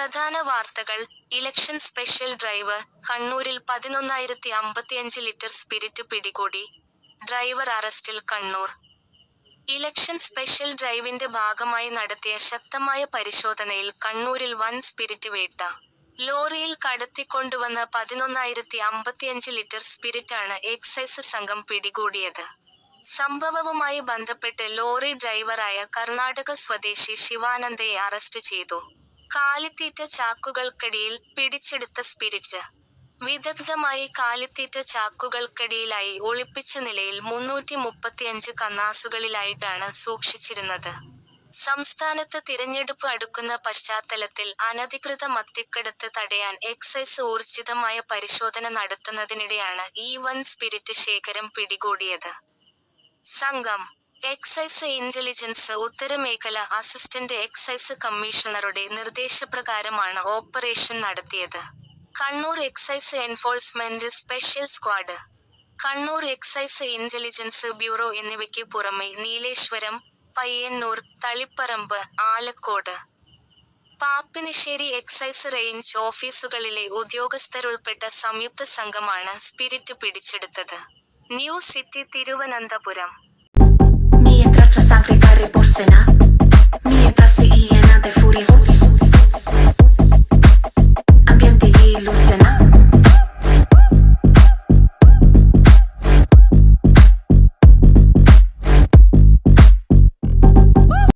പ്രധാന വാർത്തകൾ. Election special drive. കണ്ണൂരിൽ 11,055 ലിറ്റർ സ്പിരിറ്റ് പിടികൂടി. ഡ്രൈവർ അറസ്റ്റിൽ. കണ്ണൂർ ഇലക്ഷൻ സ്പെഷ്യൽ ഡ്രൈവിന്റെ ഭാഗമായി നടത്തിയ ശക്തമായ പരിശോധനയിൽ കണ്ണൂരിൽ വൻ സ്പിരിറ്റ് വേട്ട. ലോറിയിൽ കടത്തിക്കൊണ്ടുവന്ന 11,055 ലിറ്റർ സ്പിരിറ്റാണ് എക്സൈസ് സംഘം പിടികൂടിയത്. സംഭവവുമായി ബന്ധപ്പെട്ട് ലോറി ഡ്രൈവറായ കർണാടക സ്വദേശി ശിവാനന്ദയെ അറസ്റ്റ് ചെയ്തു. കാലിത്തീറ്റ ചാക്കുകൾക്കടിയിൽ പിടിച്ചെടുത്ത സ്പിരിറ്റ്. വിദഗ്ധമായി കാലിത്തീറ്റ ചാക്കുകൾക്കടിയിലായി ഒളിപ്പിച്ച നിലയിൽ 335 കന്നാസുകളിലായിട്ടാണ് സൂക്ഷിച്ചിരുന്നത്. സംസ്ഥാനത്ത് തിരഞ്ഞെടുപ്പ് അടുക്കുന്ന പശ്ചാത്തലത്തിൽ അനധികൃത മദ്യക്കടത്ത് തടയാൻ എക്സൈസ് ഊർജിതമായ പരിശോധന നടത്തുന്നതിനിടെയാണ് ഈ വൻ സ്പിരിറ്റ് ശേഖരം പിടികൂടിയത്. സംഘം എക്സൈസ് ഇന്റലിജൻസ് ഉത്തരമേഖല അസിസ്റ്റന്റ് എക്സൈസ് കമ്മീഷണറുടെ നിർദ്ദേശപ്രകാരമാണ് ഓപ്പറേഷൻ നടത്തിയത്. Kannur excise enforcement special squad, Kannur excise intelligence bureau എന്നിവയ്ക്ക് പുറമെ നീലേശ്വരം, പയ്യന്നൂർ, തളിപ്പറമ്പ്, ആലക്കോട്, പാപ്പിനിശ്ശേരി എക്സൈസ് റേഞ്ച് ഓഫീസുകളിലെ ഉദ്യോഗസ്ഥരുൾപ്പെട്ട സംയുക്ത സംഘമാണ് സ്പിരിറ്റ് പിടിച്ചെടുത്തത്. News city Thiruvananthapuram. Mientras la sangre corre por su vena, mientras se llena de furiosos